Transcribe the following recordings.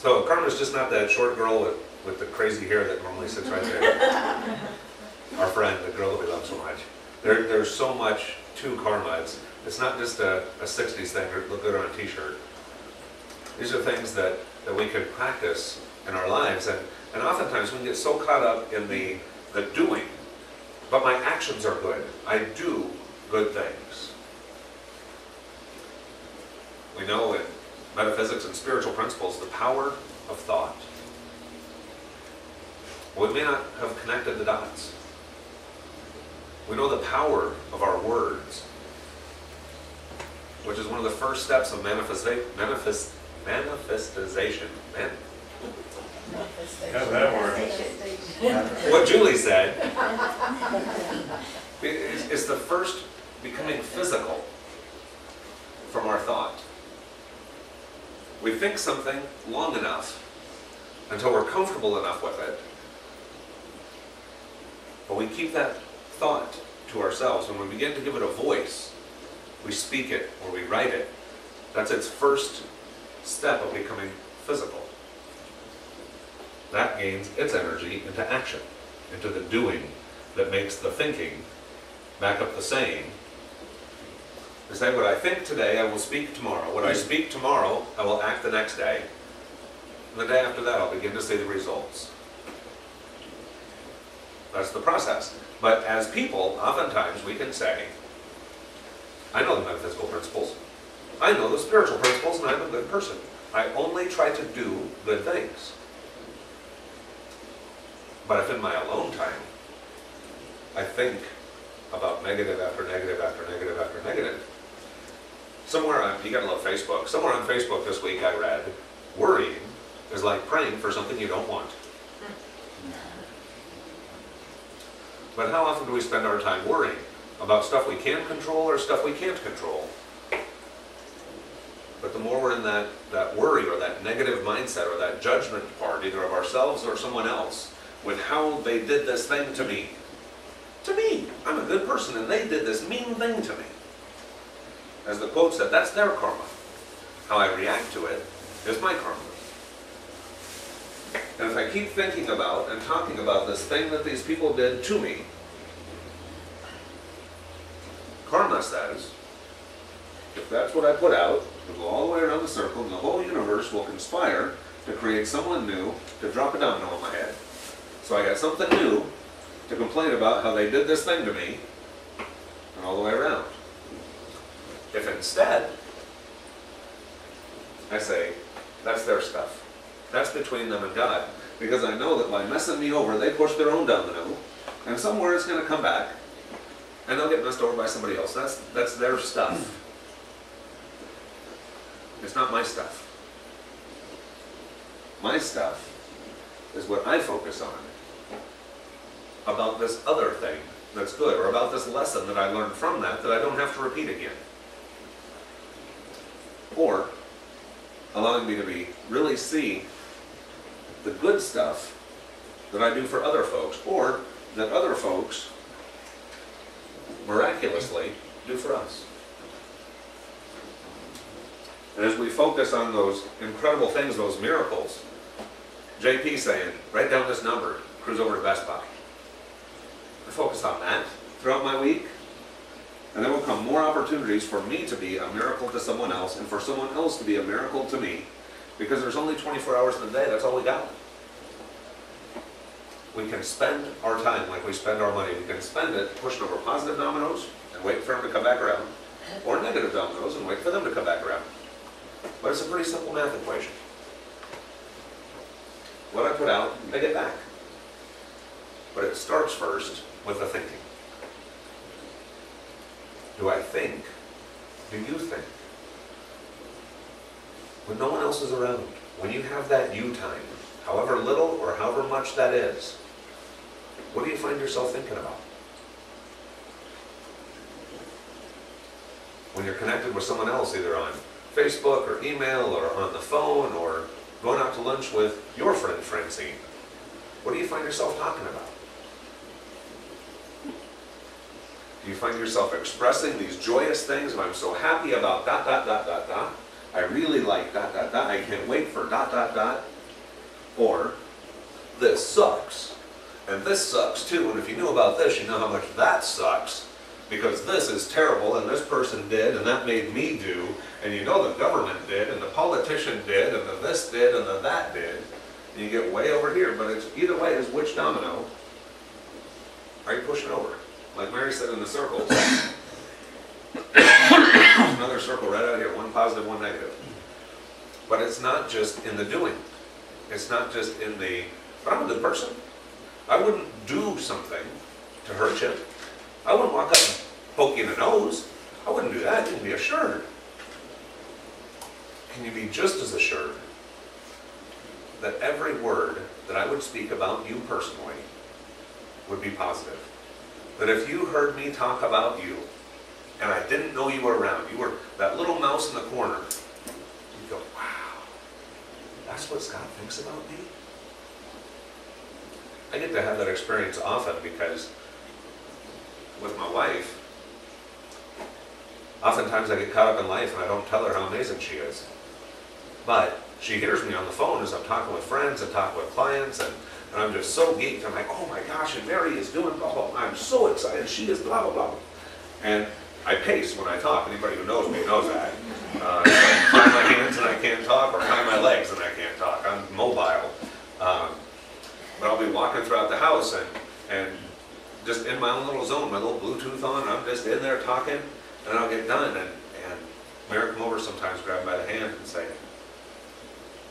So Karma's just not that short girl with the crazy hair that normally sits right there. Our friend, the girl that we love so much. There's so much to karma. It's not just a 60s thing or look good on a t-shirt. These are things that we can practice in our lives, and oftentimes we get so caught up in the doing, but my actions are good. I do good things. We know in metaphysics and spiritual principles the power of thought. We may not have connected the dots. We know the power of our words, which is one of the first steps of manifestation. How's that word? What Julie said is the first becoming physical from our thought. We think something long enough until we're comfortable enough with it, but we keep that thought to ourselves. When we begin to give it a voice, we speak it or we write it. That's its first step of becoming physical. That gains its energy into action, into the doing that makes the thinking back up the saying. They say, what I think today, I will speak tomorrow. What I speak tomorrow, I will act the next day. And the day after that, I'll begin to see the results. That's the process. But as people, oftentimes we can say, I know the metaphysical principles. I know the spiritual principles, and I'm a good person. I only try to do good things. But if in my alone time, I think about negative after negative after negative after negative, somewhere on, you gotta love Facebook, somewhere on Facebook this week I read, worrying is like praying for something you don't want. But how often do we spend our time worrying about stuff we can control or stuff we can't control? But the more we're in that worry or that negative mindset or that judgment part, either of ourselves or someone else, with how they did this thing to me. To me, I'm a good person and they did this mean thing to me. As the quote said, that's their karma. How I react to it is my karma. And if I keep thinking about and talking about this thing that these people did to me, karma says, if that's what I put out, it'll go all the way around the circle and the whole universe will conspire to create someone new to drop a domino on my head. So I got something new to complain about how they did this thing to me, and all the way around. If instead, I say, that's their stuff. That's between them and God. Because I know that by messing me over, they push their own domino, and somewhere it's going to come back, and they'll get messed over by somebody else. That's their stuff. It's not my stuff. My stuff is what I focus on about this other thing that's good, or about this lesson that I learned from that I don't have to repeat again. Or allowing me to really see the good stuff that I do for other folks, or that other folks miraculously do for us. And as we focus on those incredible things, those miracles, JP saying, write down this number, cruise over to Best Buy. I focus on that throughout my week, and there will come more opportunities for me to be a miracle to someone else, and for someone else to be a miracle to me, because there's only 24 hours in the day. That's all we got. We can spend our time like we spend our money. We can spend it pushing over positive dominoes and wait for them to come back around, or negative dominoes and wait for them to come back around. But it's a pretty simple math equation. What I put out, I get back. But it starts first with the thinking. Do I think? Do you think? When no one else is around, when you have that you time, however little or however much that is, what do you find yourself thinking about? When you're connected with someone else, either on Facebook or email or on the phone or going out to lunch with your friend Francine, what do you find yourself talking about? Do you find yourself expressing these joyous things, and I'm so happy about ... I really like ... I can't wait for ... Or, this sucks. And this sucks too, and if you knew about this, you know how much that sucks. Because this is terrible, and this person did, and that made me do, and you know the government did, and the politician did, and the this did, and the that did. And you get way over here, but it's either way is which domino are you pushing over? Like Mary said in the circles. Another circle right out here, one positive, one negative. But it's not just in the doing. It's not just in the, but I'm a good person. I wouldn't do something to hurt you. I wouldn't walk up and poke you in the nose. I wouldn't do that. You can be assured. Can you be just as assured that every word that I would speak about you personally would be positive? That if you heard me talk about you, and I didn't know you were around, you were that little mouse in the corner, you'd go, wow, that's what Scott thinks about me? I get to have that experience often because with my wife, oftentimes I get caught up in life and I don't tell her how amazing she is. But she hears me on the phone as I'm talking with friends and talking with clients, and I'm just so geeked. I'm like, oh my gosh, and Mary is doing blah, blah, blah. I'm so excited. She is blah, blah, blah. And I pace when I talk. Anybody who knows me knows that. I tie my hands and I can't talk, or tie my legs and I can't talk. I'm mobile. But I'll be walking throughout the house and just in my own little zone, my little Bluetooth on, I'm just in there talking, and I'll get done, and Mary will come over sometimes, grab me by the hand and say,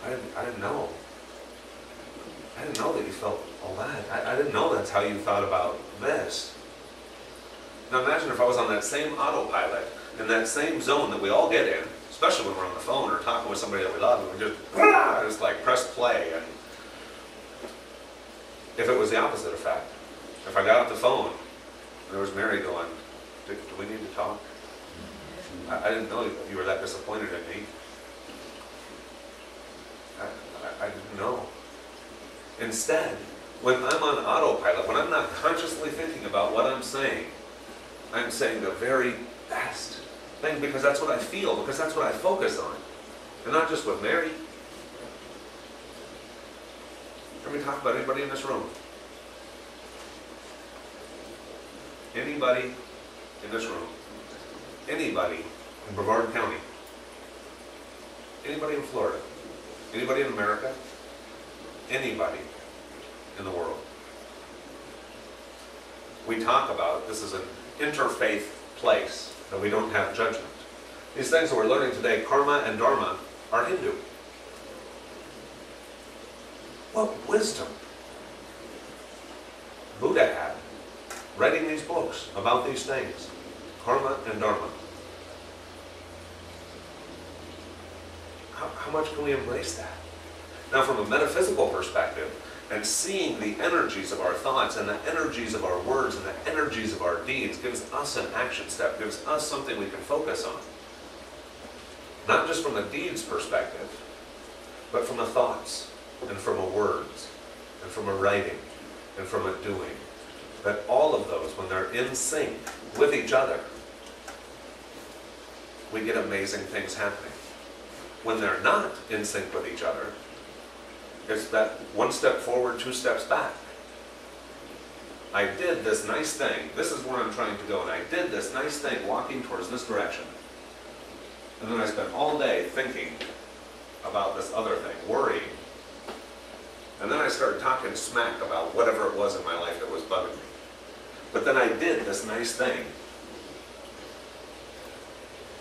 I didn't know. I didn't know that you felt all that. I didn't know that's how you thought about this. Now imagine if I was on that same autopilot, in that same zone that we all get in, especially when we're on the phone or talking with somebody that we love, and we just like press play, and if it was the opposite effect. If I got off the phone, and there was Mary going, do we need to talk? I didn't know you were that disappointed in me. I didn't know. Instead, when I'm on autopilot, when I'm not consciously thinking about what I'm saying the very best thing, because that's what I feel, because that's what I focus on. And not just with Mary. Can we talk about anybody in this room? Anybody in this room? Anybody in Brevard County? Anybody in Florida? Anybody in America? Anybody in the world? We talk about this is an interfaith place, that we don't have judgment. These things that we're learning today, karma and dharma, are Hindu. What wisdom Buddha had writing these books about these things, karma and dharma. How much can we embrace that? Now from a metaphysical perspective, and seeing the energies of our thoughts and the energies of our words and the energies of our deeds gives us an action step, gives us something we can focus on. Not just from a deeds perspective, but from a thoughts, and from a words, and from a writing, and from a doing. That all of those, when they're in sync with each other, we get amazing things happening. When they're not in sync with each other, it's that one step forward, two steps back. I did this nice thing. This is where I'm trying to go. And I did this nice thing walking towards this direction. And then I spent all day thinking about this other thing, worrying. And then I started talking smack about whatever it was in my life that was bugging me. But then I did this nice thing.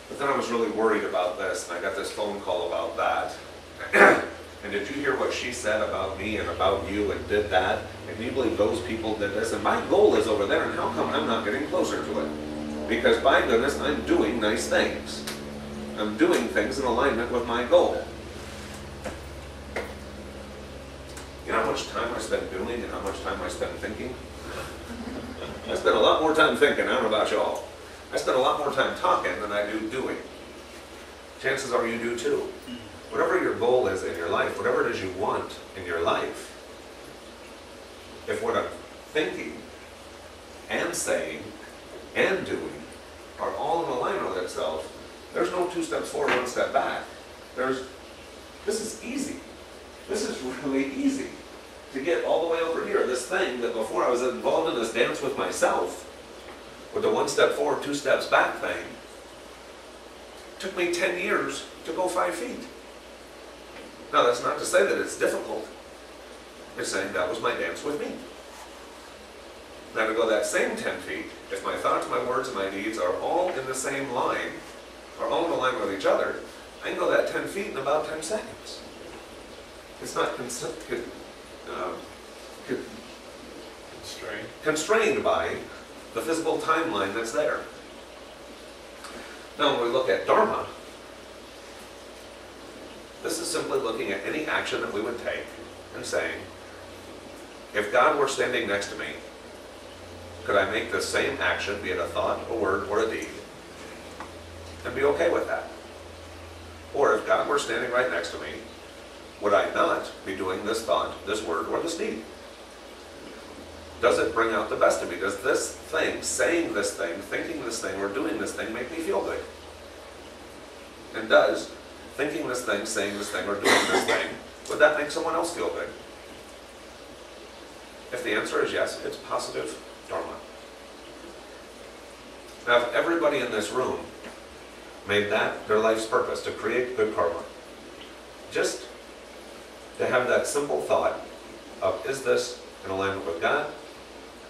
But then I was really worried about this, and I got this phone call about that. And did you hear what she said about me and about you and did that? And can you believe those people did this? And my goal is over there, and how come I'm not getting closer to it? Because by goodness, I'm doing nice things. I'm doing things in alignment with my goal. You know how much time I spend doing and how much time I spend thinking? I spend a lot more time thinking, I don't know about y'all. I spend a lot more time talking than I do doing. Chances are you do too. Whatever your goal is in your life, whatever it is you want in your life, if what I'm thinking and saying and doing are all in alignment with itself, there's no two steps forward, one step back. This is easy. This is really easy to get all the way over here. This thing that before I was involved in this dance with myself, with the 1 step forward, 2 steps back thing, took me 10 years to go 5 feet. Now that's not to say that it's difficult. It's saying that was my dance with me. Now to go that same 10 feet, if my thoughts, my words, and my deeds are all in the same line, are all in alignment with each other, I can go that 10 feet in about 10 seconds. It's not constrained by the physical timeline that's there. Now when we look at Dharma, this is simply looking at any action that we would take and saying, if God were standing next to me, could I make the same action, be it a thought, a word, or a deed, and be okay with that? Or if God were standing right next to me, would I not be doing this thought, this word, or this deed? Does it bring out the best of me? Does this thing, saying this thing, thinking this thing, or doing this thing make me feel good? And does thinking this thing, saying this thing, or doing this thing, would that make someone else feel good? If the answer is yes, it's positive Dharma. Now if everybody in this room made that their life's purpose, to create good karma, just to have that simple thought of, is this in alignment with God,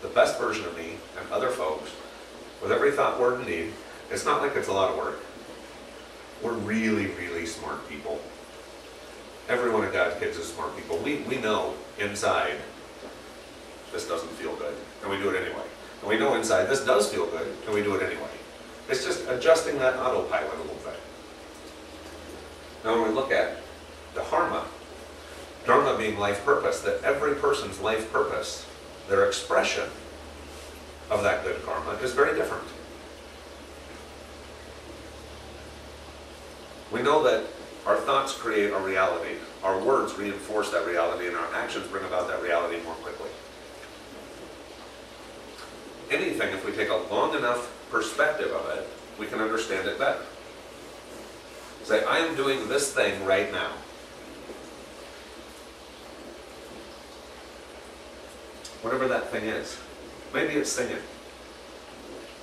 the best version of me, and other folks, with every thought, word, and deed, it's not like it's a lot of work. We're really, really smart people. Every one of God's kids is smart people. We know inside this doesn't feel good, and we do it anyway. And we know inside this does feel good, and we do it anyway. It's just adjusting that autopilot a little bit. Now when we look at Dharma, Dharma being life purpose, that every person's life purpose, their expression of that good karma is very different. We know that our thoughts create our reality, our words reinforce that reality, and our actions bring about that reality more quickly. Anything, if we take a long enough perspective of it, we can understand it better. Say, I am doing this thing right now. Whatever that thing is. Maybe it's singing.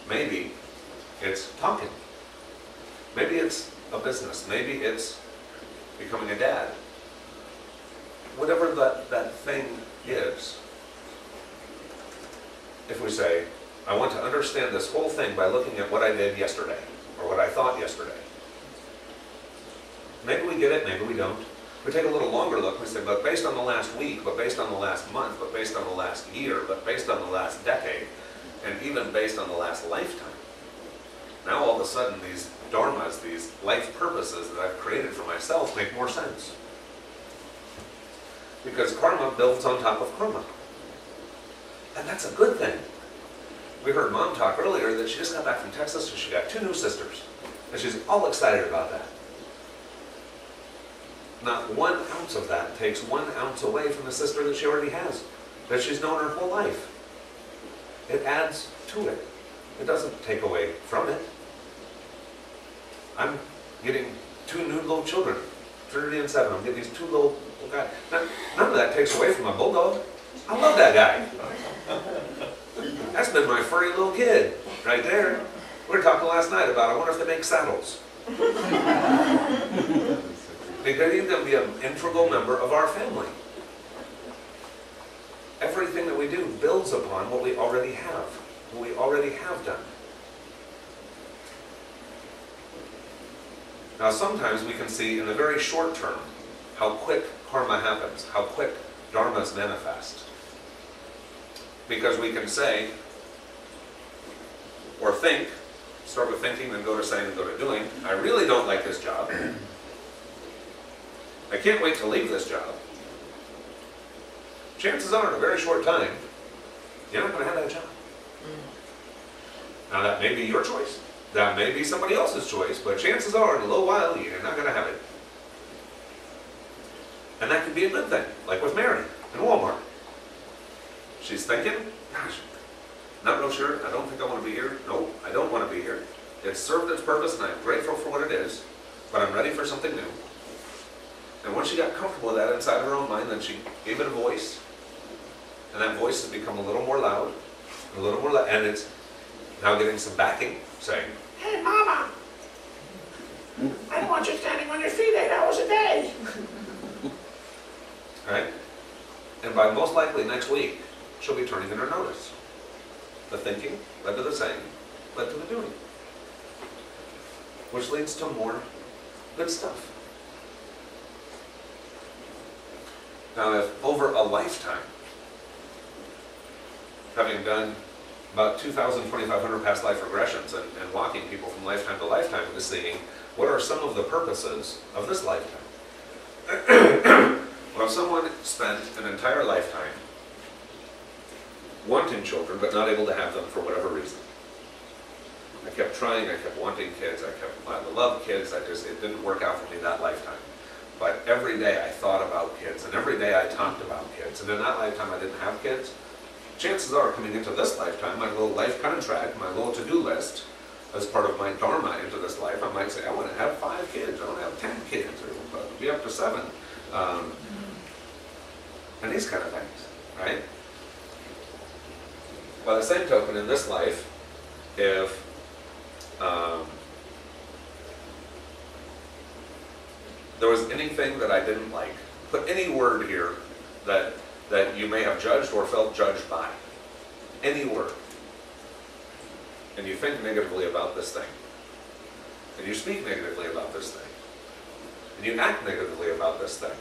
Maybe it's talking. Maybe it's a business. Maybe it's becoming a dad. Whatever that thing is. If we say, I want to understand this whole thing by looking at what I did yesterday, or what I thought yesterday. Maybe we get it, maybe we don't. We take a little longer look, we say, but based on the last week, but based on the last month, but based on the last year, but based on the last decade, and even based on the last lifetime. Now all of a sudden these dharmas, these life purposes that I've created for myself make more sense. Because karma builds on top of karma. And that's a good thing. We heard Mom talk earlier that she just got back from Texas and she got 2 new sisters. And she's all excited about that. Not 1 ounce of that takes 1 ounce away from the sister that she already has, that she's known her whole life. It adds to it. It doesn't take away from it. I'm getting 2 new little children, Trinity and 7. I'm getting these 2 little guys. None of that takes away from my bulldog. I love that guy. That's been my furry little kid right there. We were talking last night about, I wonder if they make saddles. Because he's going to be an integral member of our family. Everything that we do builds upon what we already have, what we already have done. Now sometimes we can see in the very short term how quick karma happens, how quick dharmas manifest. Because we can say, or think, start with thinking, then go to saying, and go to doing, I really don't like this job. I can't wait to leave this job. Chances are, in a very short time, you're not going to have that job. Now that may be your choice. That may be somebody else's choice, but chances are, in a little while, you're not going to have it. And that could be a good thing, like with Mary in Walmart. She's thinking, gosh, not real sure, I don't think I want to be here. No, I don't want to be here. It's served its purpose and I'm grateful for what it is, but I'm ready for something new. And once she got comfortable with that inside of her own mind, then she gave it a voice. And that voice has become a little more loud, and it's now getting some backing, saying, "Hey, Mama, I don't want you standing on your feet 8 hours a day." Right? And by most likely next week, she'll be turning in her notice. The thinking led to the saying, led to the doing. Which leads to more good stuff. Now, if over a lifetime, having done about 2,000, 2,500 past life regressions and walking people from lifetime to lifetime into seeing what are some of the purposes of this lifetime. Well, if someone spent an entire lifetime wanting children but not able to have them for whatever reason. I kept trying, I kept wanting kids, I loved kids, it didn't work out for me that lifetime. But every day I thought about kids, and every day I talked about kids, and in that lifetime I didn't have kids. Chances are, coming into this lifetime, my little life contract, my little to-do list, as part of my Dharma into this life, I might say, I want to have 5 kids, I want to have 10 kids, or be up to 7. And these kind of things, right? By the same token, in this life, if there was anything that I didn't like, put any word here that you may have judged or felt judged by. Any word. And you think negatively about this thing. And you speak negatively about this thing. And you act negatively about this thing.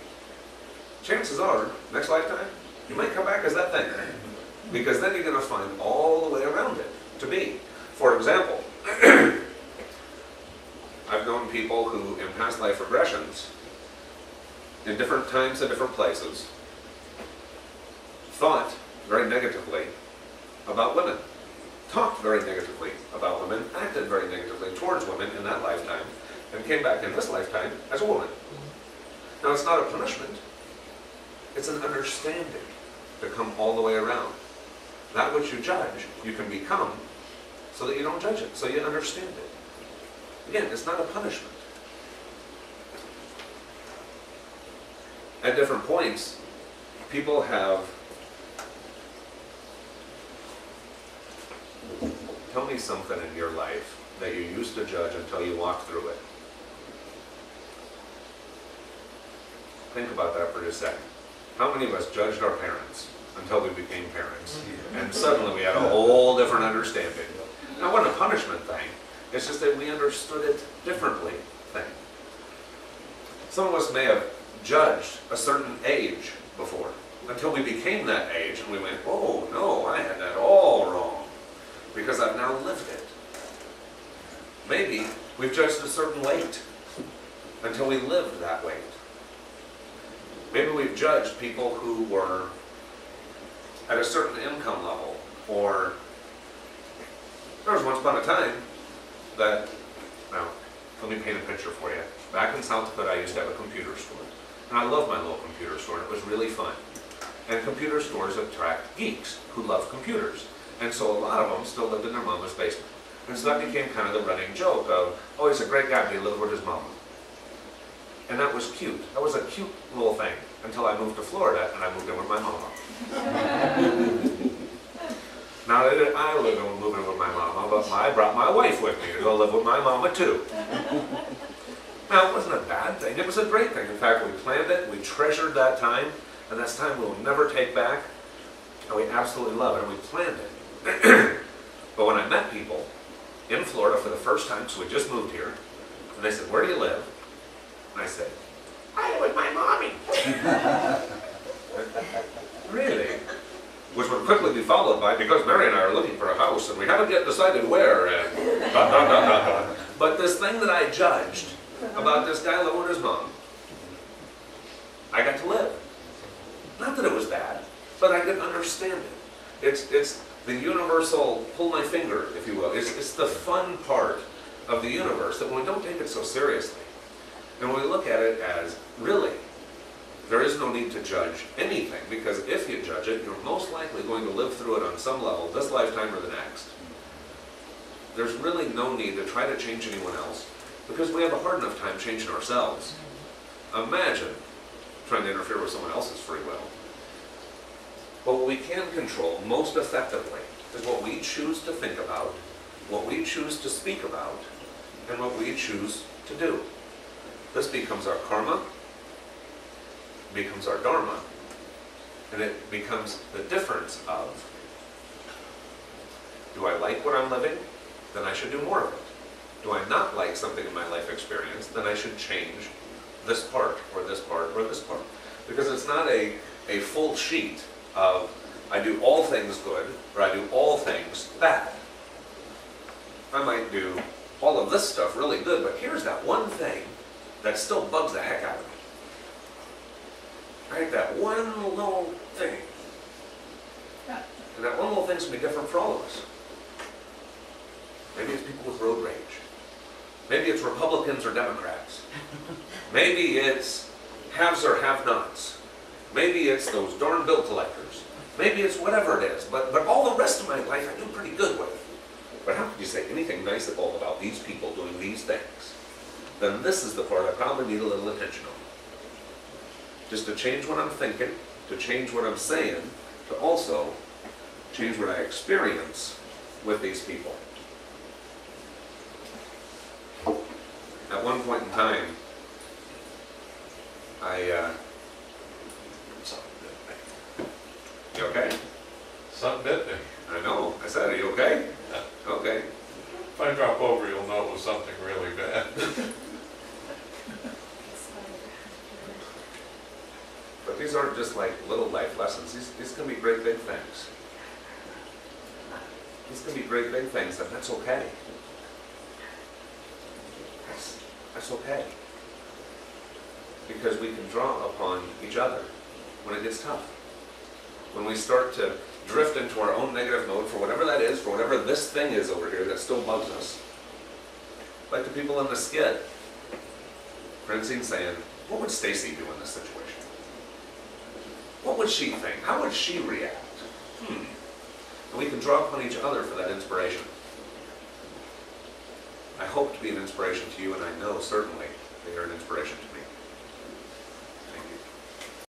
Chances are, next lifetime, you might come back as that thing. Because then you're going to find all the way around it to be. For example, I've known people who, in past life regressions, in different times and different places, thought very negatively about women, talked very negatively about women, acted very negatively towards women in that lifetime, and came back in this lifetime as a woman. Now, it's not a punishment. It's an understanding to come all the way around. That which you judge, you can become so that you don't judge it, so you understand it. Again, it's not a punishment. At different points, people have, tell me something in your life that you used to judge until you walked through it. Think about that for just a second. How many of us judged our parents until we became parents? And suddenly we had a whole different understanding. Now, it wasn't a punishment thing. It's just that we understood it differently thing. Some of us may have judged a certain age before until we became that age and we went, oh no, I had that all wrong because I've now lived it. Maybe we've judged a certain weight until we lived that weight. Maybe we've judged people who were at a certain income level, or there was once upon a time that, now, let me paint a picture for you. Back in South Dakota, I used to have a computer store. And I loved my little computer store, and it was really fun. And computer stores attract geeks who love computers. And so a lot of them still lived in their mama's basement. And so that became kind of the running joke of, oh, he's a great guy, but he lived with his mama. And that was cute. That was a cute little thing until I moved to Florida and I moved in with my mama. Now that I live in moving with my mama, but I brought my wife with me to go live with my mama too. Now, it wasn't a bad thing. It was a great thing. In fact, we planned it, we treasured that time, and that's time we'll never take back. And we absolutely love it, and we planned it. But when I met people in Florida for the first time, so we just moved here, and they said, where do you live? And I said, I live with my mommy. Really? Which would quickly be followed by, because Mary and I are looking for a house, and we haven't yet decided where, and dot, dot, dot, dot, dot. But this thing that I judged about this guy living with his mom, I got to live. Not that it was bad, but I could understand it. It's the universal pull my finger, if you will. It's the fun part of the universe that when we don't take it so seriously, and when we look at it as, really, there is no need to judge anything, because if you judge it, you're most likely going to live through it on some level, this lifetime or the next. There's really no need to try to change anyone else, because we have a hard enough time changing ourselves. Imagine trying to interfere with someone else's free will. But what we can control most effectively is what we choose to think about, what we choose to speak about, and what we choose to do. This becomes our karma, becomes our dharma, and it becomes the difference of, do I like what I'm living? Then I should do more of it. Do I not like something in my life experience? Then I should change this part, or this part, or this part. Because it's not a full sheet of, I do all things good, or I do all things bad. I might do all of this stuff really good, but here's that one thing that still bugs the heck out of me. Right? That one little thing. And that one little thing's going to be different for all of us. Maybe it's people with road rage. Maybe it's Republicans or Democrats. Maybe it's haves or have-nots. Maybe it's those darn bill collectors. Maybe it's whatever it is. But all the rest of my life I do pretty good with. But how could you say anything nice at all about these people doing these things? Then this is the part I probably need a little attention on. Just to change what I'm thinking, to change what I'm saying, to also change what I experience with these people. At one point in time, you okay? Something bit me. I know. I said, are you okay? Yeah. Okay. If I drop over, you'll know it was something really bad. But these aren't just like little life lessons. These can be great big things. These can be great big things, and that's okay. That's okay. Because we can draw upon each other when it gets tough. When we start to drift into our own negative mode for whatever that is, for whatever this thing is over here that still bugs us. Like the people in the skit. Francine saying, what would Stacy do in this situation? What would she think? How would she react? And we can draw upon each other for that inspiration. I hope to be an inspiration to you, and I know certainly that you're an inspiration to me.